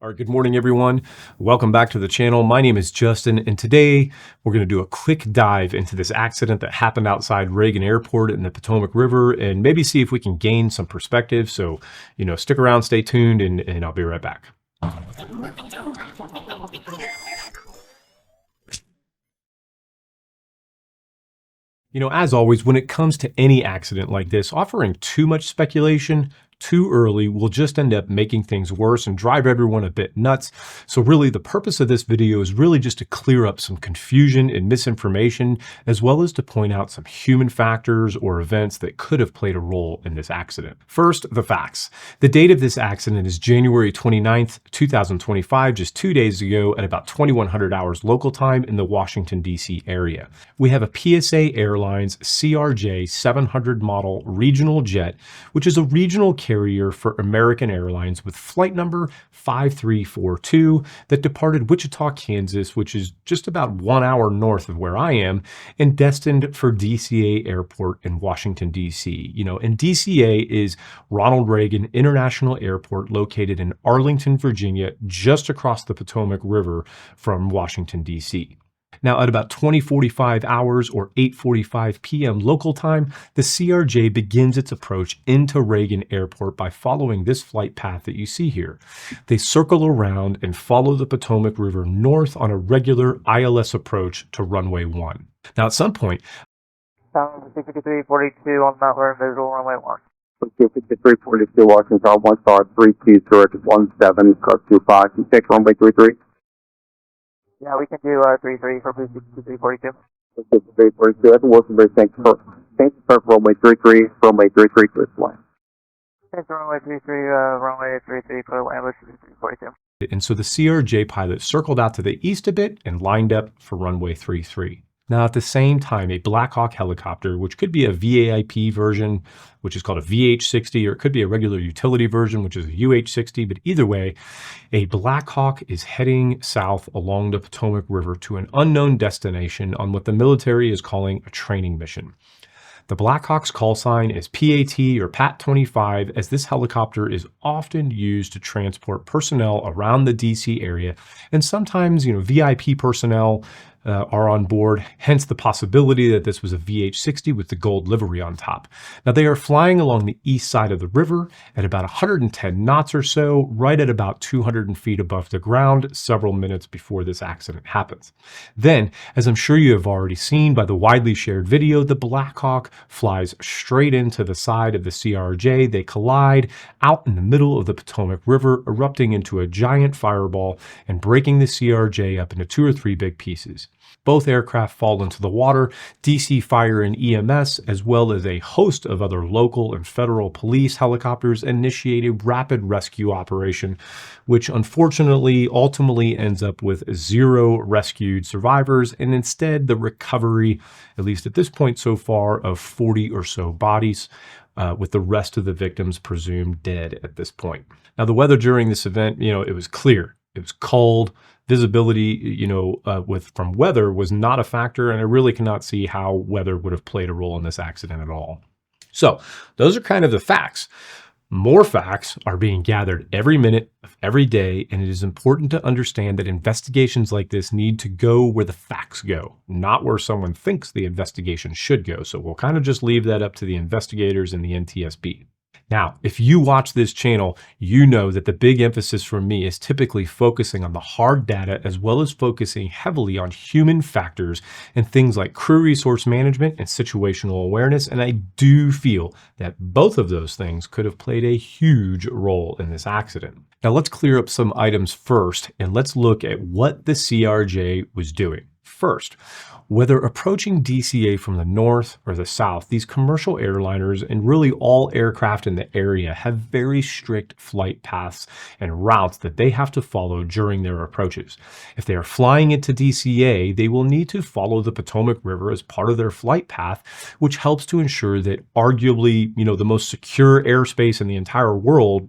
All right, good morning, everyone. Welcome back to the channel. My name is Justin, and today we're going to do a quick dive into this accident that happened outside Reagan Airport in the Potomac River and maybe see if we can gain some perspective. So, stick around, stay tuned, and I'll be right back. As always, when it comes to any accident like this, offering too much speculation too early will just end up making things worse and drive everyone a bit nuts. So really, the purpose of this video is really just to clear up some confusion and misinformation, as well as to point out some human factors or events that could have played a role in this accident. First, the facts. The date of this accident is January 29th, 2025, just 2 days ago at about 2100 hours local time in the Washington, D.C. area. We have a PSA Airlines CRJ700 model regional jet, which is a regional carrier for American Airlines with flight number 5342 that departed Wichita, Kansas, which is just about 1 hour north of where I am, and destined for DCA Airport in Washington, D.C. And DCA is Ronald Reagan International Airport located in Arlington, Virginia, just across the Potomac River from Washington, D.C. Now, at about 20:45 hours or 8:45 p.m. local time, the CRJ begins its approach into Reagan Airport by following this flight path that you see here. They circle around and follow the Potomac River north on a regular ILS approach to runway 1. Now, at some point, 5342 on Mount Vernon visual runway 1. 5342 Washington, 1 star, 32, 17, cut 25, can you take runway 33? Yeah, we can do 33 for 5342. 5342, that's working very thanks for runway 33, clear flight. Thanks for runway 33, runway 33 for land 5342. and so the CRJ pilot circled out to the east a bit and lined up for runway 33. Now, at the same time, a Blackhawk helicopter, which could be a VAIP version, which is called a VH-60, or it could be a regular utility version, which is a UH-60, but either way, a Blackhawk is heading south along the Potomac River to an unknown destination on what the military is calling a training mission. The Blackhawk's call sign is PAT or PAT-25, as this helicopter is often used to transport personnel around the DC area, and sometimes, VIP personnel are on board, hence the possibility that this was a VH-60 with the gold livery on top. Now, they are flying along the east side of the river at about 110 knots or so, right at about 200 feet above the ground, several minutes before this accident happens. Then, as I'm sure you have already seen by the widely shared video, the Blackhawk flies straight into the side of the CRJ. They collide out in the middle of the Potomac River, erupting into a giant fireball and breaking the CRJ up into 2 or 3 big pieces. Both aircraft fall into the water. DC Fire and EMS, as well as a host of other local and federal police helicopters, initiate a rapid rescue operation, which unfortunately ultimately ends up with 0 rescued survivors, and instead the recovery, at least at this point so far, of 40 or so bodies, with the rest of the victims presumed dead at this point. Now, the weather during this event, it was clear. It was cold. Visibility, from weather was not a factor, and I really cannot see how weather would have played a role in this accident at all. So those are kind of the facts. More facts are being gathered every minute of every day, and it is important to understand that investigations like this need to go where the facts go, not where someone thinks the investigation should go. So we'll kind of just leave that up to the investigators and the NTSB. Now, if you watch this channel, you know that the big emphasis from me is typically focusing on the hard data, as well as focusing heavily on human factors and things like crew resource management and situational awareness. And I do feel that both of those things could have played a huge role in this accident. Now, let's clear up some items first, and let's look at what the CRJ was doing. First, whether approaching DCA from the north or the south, these commercial airliners and really all aircraft in the area have very strict flight paths and routes that they have to follow during their approaches. If they are flying into DCA, they will need to follow the Potomac River as part of their flight path, which helps to ensure that arguably, the most secure airspace in the entire world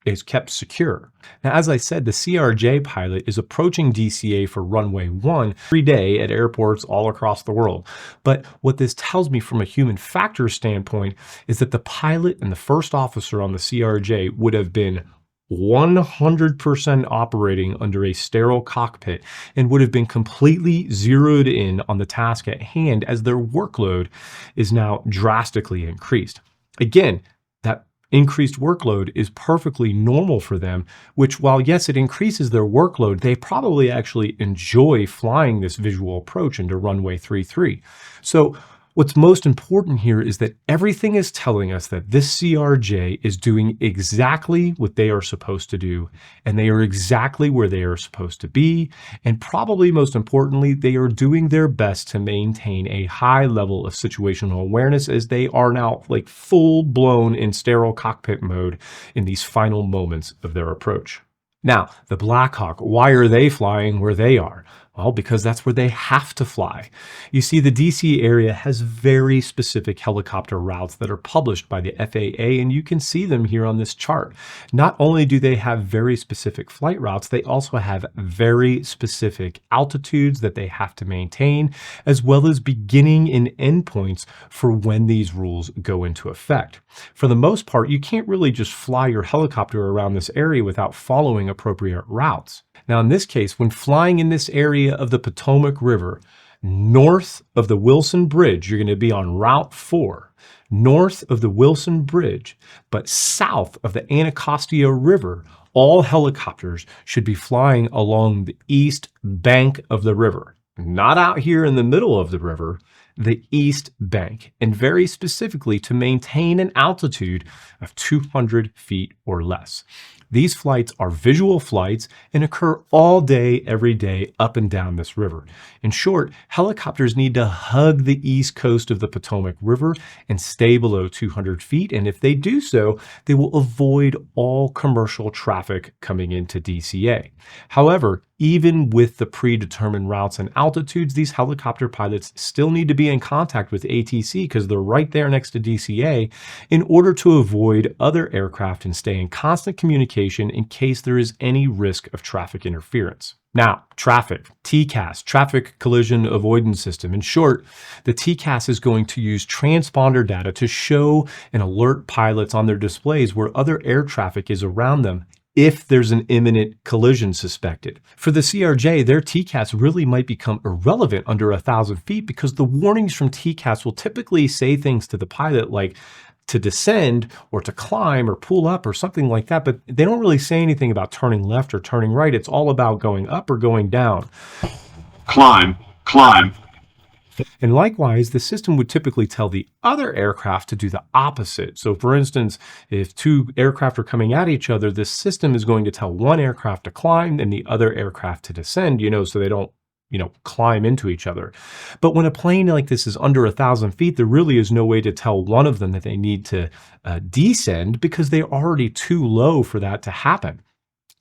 is kept secure. Now, as I said, the CRJ pilot is approaching DCA for runway 1 every day at airports all across the world. But what this tells me from a human factor standpoint is that the pilot and the first officer on the CRJ would have been 100% operating under a sterile cockpit and would have been completely zeroed in on the task at hand as their workload is now drastically increased. Again, that increased workload is perfectly normal for them, which while yes, it increases their workload, they probably actually enjoy flying this visual approach into runway 33. So what's most important here is that everything is telling us that this CRJ is doing exactly what they are supposed to do, and they are exactly where they are supposed to be, and probably most importantly, they are doing their best to maintain a high level of situational awareness as they are now like full-blown in sterile cockpit mode in these final moments of their approach. Now, the Blackhawk, why are they flying where they are? Well, because that's where they have to fly. You see, the DC area has very specific helicopter routes that are published by the FAA, and you can see them here on this chart. Not only do they have very specific flight routes, they also have very specific altitudes that they have to maintain, as well as beginning and end points for when these rules go into effect. For the most part, you can't really just fly your helicopter around this area without following appropriate routes. Now, in this case, when flying in this area of the Potomac River, north of the Wilson Bridge, you're going to be on Route 4, north of the Wilson Bridge, but south of the Anacostia River, all helicopters should be flying along the east bank of the river, not out here in the middle of the river, the east bank, and very specifically to maintain an altitude of 200 feet or less. These flights are visual flights and occur all day, every day, up and down this river. In short, helicopters need to hug the east coast of the Potomac River and stay below 200 feet. And if they do so, they will avoid all commercial traffic coming into DCA. However, even with the predetermined routes and altitudes, these helicopter pilots still need to be in contact with ATC because they're right there next to DCA in order to avoid other aircraft and stay in constant communication in case there is any risk of traffic interference. Now, traffic, TCAS, Traffic Collision Avoidance System. In short, the TCAS is going to use transponder data to show and alert pilots on their displays where other air traffic is around them if there's an imminent collision suspected. For the CRJ, their TCAS really might become irrelevant under 1,000 feet because the warnings from TCAS will typically say things to the pilot like to descend or to climb or pull up or something like that, but they don't really say anything about turning left or turning right. It's all about going up or going down. Climb, climb. And likewise, the system would typically tell the other aircraft to do the opposite. So for instance, if two aircraft are coming at each other, this system is going to tell one aircraft to climb and the other aircraft to descend, so they don't, climb into each other. But when a plane like this is under 1,000 feet, there really is no way to tell one of them that they need to descend because they're already too low for that to happen.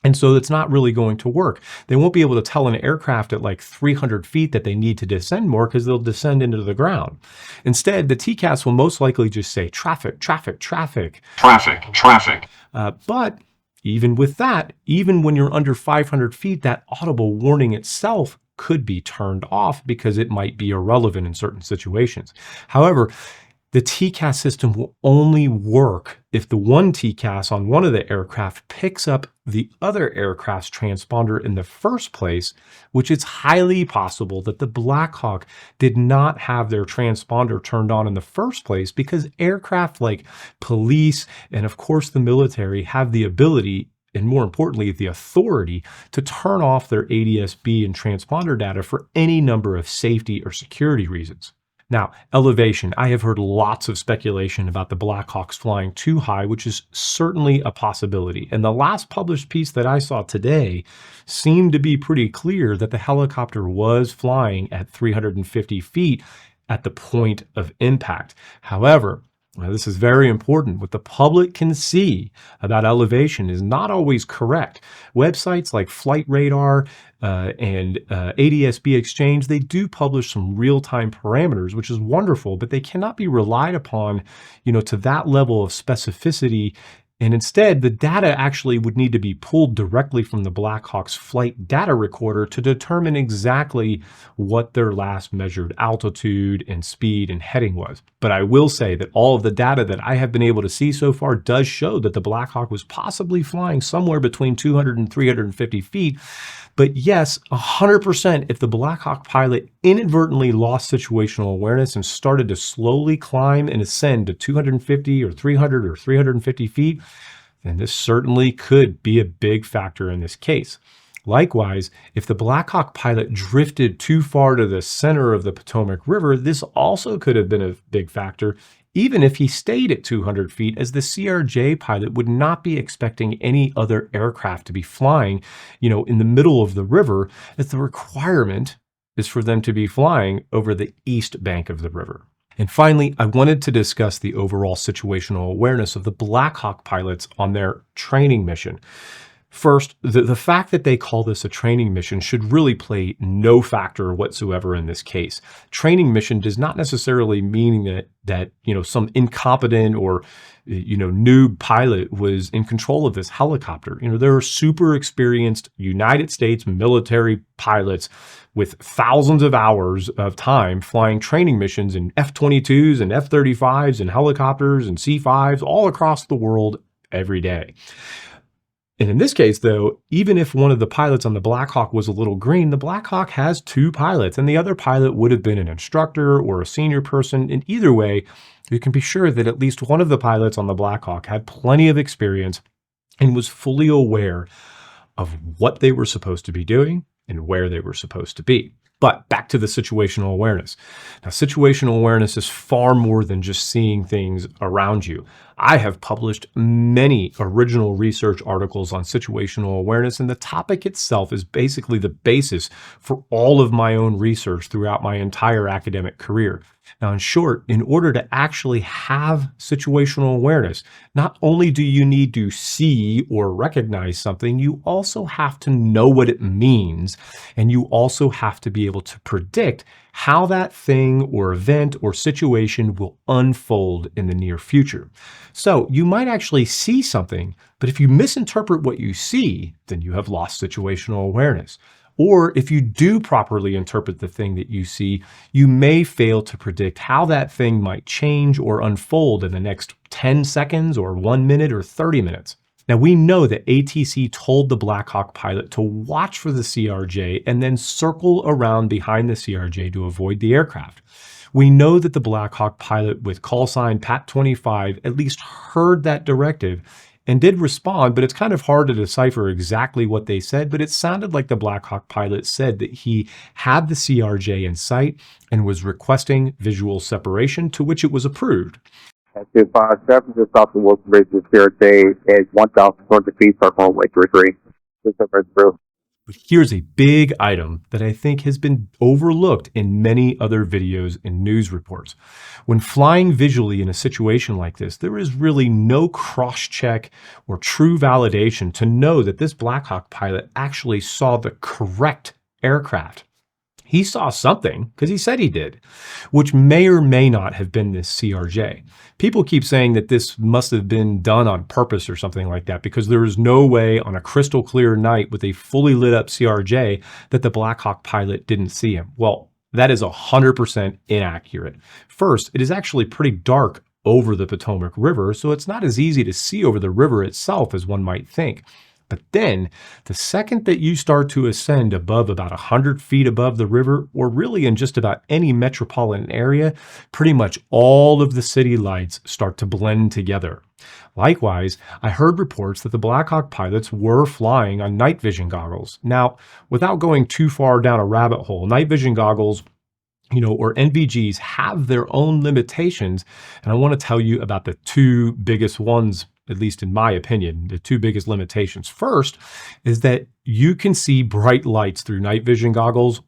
And so it's not really going to work. They won't be able to tell an aircraft at like 300 feet that they need to descend more because they'll descend into the ground. Instead, the TCAS will most likely just say traffic, traffic, traffic. Traffic, traffic. But even with that, even when you're under 500 feet, that audible warning itself could be turned off because it might be irrelevant in certain situations. However, the TCAS system will only work if the one TCAS on one of the aircraft picks up the other aircraft's transponder in the first place, which it's highly possible that the Blackhawk did not have their transponder turned on in the first place because aircraft like police and of course the military have the ability and more importantly, the authority to turn off their ADS-B and transponder data for any number of safety or security reasons. Now, elevation. I have heard lots of speculation about the Blackhawks flying too high, which is certainly a possibility. And the last published piece that I saw today seemed to be pretty clear that the helicopter was flying at 350 feet at the point of impact. However, now, this is very important. What the public can see about elevation is not always correct. Websites like Flight Radar and ADS-B Exchange, they do publish some real-time parameters, which is wonderful, but they cannot be relied upon, to that level of specificity And instead, the data actually would need to be pulled directly from the Blackhawk's flight data recorder to determine exactly what their last measured altitude and speed and heading was. But I will say that all of the data that I have been able to see so far does show that the Blackhawk was possibly flying somewhere between 200 and 350 feet. But yes, 100%, if the Blackhawk pilot inadvertently lost situational awareness and started to slowly climb and ascend to 250 or 300 or 350 feet, then this certainly could be a big factor in this case. Likewise, if the Blackhawk pilot drifted too far to the center of the Potomac River, this also could have been a big factor, even if he stayed at 200 feet, as the CRJ pilot would not be expecting any other aircraft to be flying, in the middle of the river, as the requirement is for them to be flying over the east bank of the river. And finally, I wanted to discuss the overall situational awareness of the Blackhawk pilots on their training mission. First, the fact that they call this a training mission should really play no factor whatsoever in this case. Training mission does not necessarily mean that some incompetent or noob pilot was in control of this helicopter. There are super experienced United States military pilots with thousands of hours of time flying training missions in F-22s and F-35s and helicopters and C-5s all across the world every day. And in this case, though, even if one of the pilots on the Blackhawk was a little green, the Blackhawk has two pilots, and the other pilot would have been an instructor or a senior person. And either way, you can be sure that at least one of the pilots on the Blackhawk had plenty of experience and was fully aware of what they were supposed to be doing and where they were supposed to be. But back to the situational awareness. Now, situational awareness is far more than just seeing things around you. I have published many original research articles on situational awareness, and the topic itself is basically the basis for all of my own research throughout my entire academic career. Now, in short, in order to actually have situational awareness, not only do you need to see or recognize something, you also have to know what it means, and you also have to be able to predict how that thing or event or situation will unfold in the near future. So you might actually see something, but if you misinterpret what you see, then you have lost situational awareness. Or if you do properly interpret the thing that you see, you may fail to predict how that thing might change or unfold in the next 10 seconds or 1 minute or 30 minutes. Now, we know that ATC told the Blackhawk pilot to watch for the CRJ and then circle around behind the CRJ to avoid the aircraft. We know that the Blackhawk pilot with call sign PAT-25 at least heard that directive and did respond, but it's kind of hard to decipher exactly what they said, but it sounded like the Blackhawk pilot said that he had the CRJ in sight and was requesting visual separation, to which it was approved. At 257, just off the Wilson Bridge, the CRJ is 1,400 feet, start runway 33. Just over through. But here's a big item that I think has been overlooked in many other videos and news reports. When flying visually in a situation like this, there is really no cross-check or true validation to know that this Blackhawk pilot actually saw the correct aircraft. He saw something because he said he did, which may or may not have been this CRJ. People keep saying that this must have been done on purpose or something like that, because there is no way on a crystal clear night with a fully lit up CRJ that the Blackhawk pilot didn't see him. Well, that is 100% inaccurate. First, it is actually pretty dark over the Potomac River, so it's not as easy to see over the river itself as one might think. But then, the second that you start to ascend above about 100 feet above the river, or really in just about any metropolitan area, pretty much all of the city lights start to blend together. Likewise, I heard reports that the Blackhawk pilots were flying on night vision goggles. Now, without going too far down a rabbit hole, night vision goggles, or NVGs, have their own limitations, and I want to tell you about the two biggest ones, at least in my opinion, the two biggest limitations. First is that you can see bright lights through night vision goggles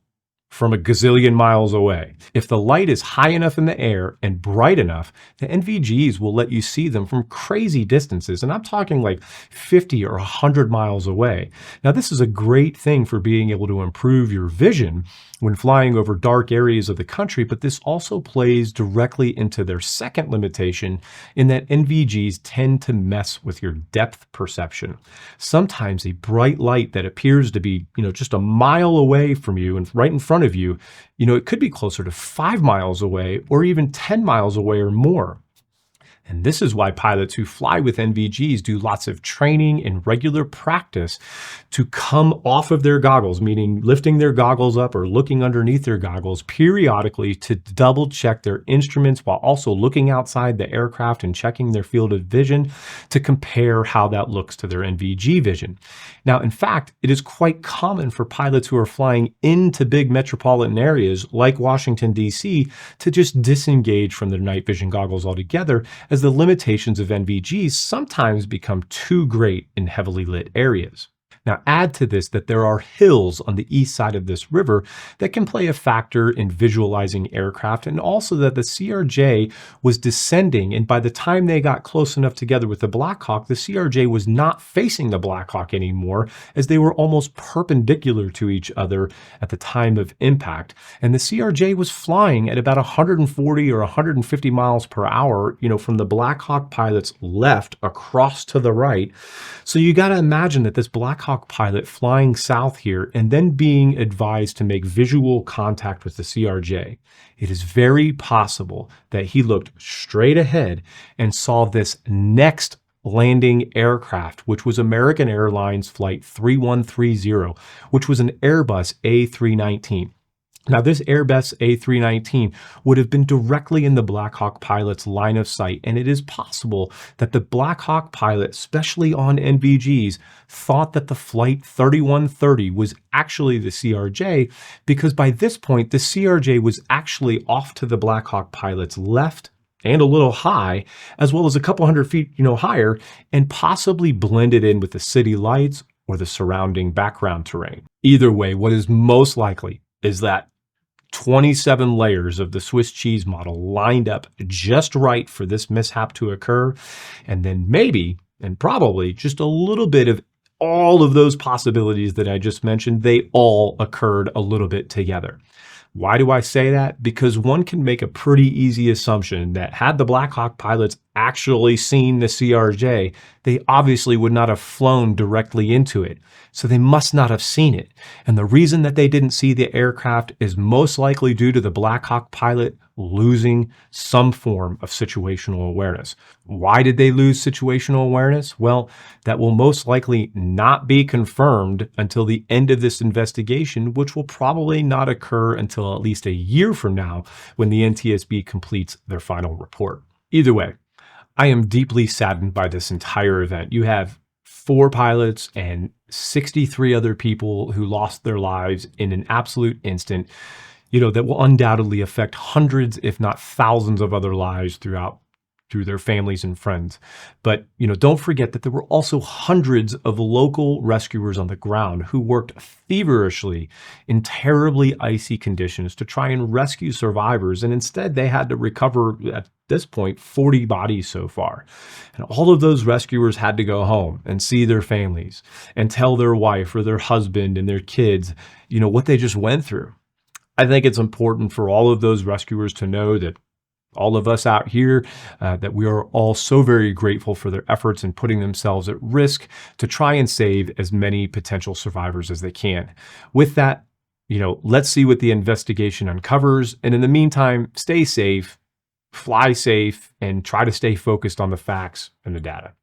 from a gazillion miles away. If the light is high enough in the air and bright enough, the NVGs will let you see them from crazy distances. And I'm talking like 50 or 100 miles away. Now, this is a great thing for being able to improve your vision when flying over dark areas of the country, but this also plays directly into their second limitation in that NVGs tend to mess with your depth perception. Sometimes a bright light that appears to be, just a mile away from you and right in front of you, it could be closer to 5 miles away or even 10 miles away or more. And this is why pilots who fly with NVGs do lots of training and regular practice to come off of their goggles, meaning lifting their goggles up or looking underneath their goggles periodically to double check their instruments while also looking outside the aircraft and checking their field of vision to compare how that looks to their NVG vision. Now, in fact, it is quite common for pilots who are flying into big metropolitan areas like Washington, D.C. to just disengage from their night vision goggles altogether, as the limitations of NVGs sometimes become too great in heavily lit areas. Now, add to this that there are hills on the east side of this river that can play a factor in visualizing aircraft, and also that the CRJ was descending, and by the time they got close enough together with the Blackhawk, the CRJ was not facing the Blackhawk anymore, as they were almost perpendicular to each other at the time of impact. And the CRJ was flying at about 140 or 150 miles per hour, from the Blackhawk pilot's left across to the right. So you got to imagine that this Blackhawk pilot flying south here and then being advised to make visual contact with the CRJ. It is very possible that he looked straight ahead and saw this next landing aircraft, which was American Airlines Flight 3130, which was an Airbus A319. Now, this Airbus A319 would have been directly in the Blackhawk pilot's line of sight, and it is possible that the Blackhawk pilot, especially on NVGs, thought that the Flight 3130 was actually the CRJ, because by this point, the CRJ was actually off to the Blackhawk pilot's left and a little high, as well as a couple hundred feet, higher, and possibly blended in with the city lights or the surrounding background terrain. Either way, what is most likely is that 27 layers of the Swiss cheese model lined up just right for this mishap to occur. And then maybe, and probably, just a little bit of all of those possibilities that I just mentioned, they all occurred a little bit together. Why do I say that? Because one can make a pretty easy assumption that had the Blackhawk pilots actually seen the CRJ, they obviously would not have flown directly into it. So they must not have seen it. And the reason that they didn't see the aircraft is most likely due to the Blackhawk pilot losing some form of situational awareness. Why did they lose situational awareness? Well, that will most likely not be confirmed until the end of this investigation, which will probably not occur until at least a year from now when the NTSB completes their final report. Either way, I am deeply saddened by this entire event. You have 4 pilots and 63 other people who lost their lives in an absolute instant, that will undoubtedly affect hundreds, if not thousands of other lives through their families and friends. But, don't forget that there were also hundreds of local rescuers on the ground who worked feverishly in terribly icy conditions to try and rescue survivors. And instead, they had to recover, at this point, 40 bodies so far. And all of those rescuers had to go home and see their families and tell their wife or their husband and their kids, what they just went through. I think it's important for all of those rescuers to know that all of us out here, that we are all so very grateful for their efforts in putting themselves at risk to try and save as many potential survivors as they can. With that, let's see what the investigation uncovers. And in the meantime, stay safe, fly safe, and try to stay focused on the facts and the data.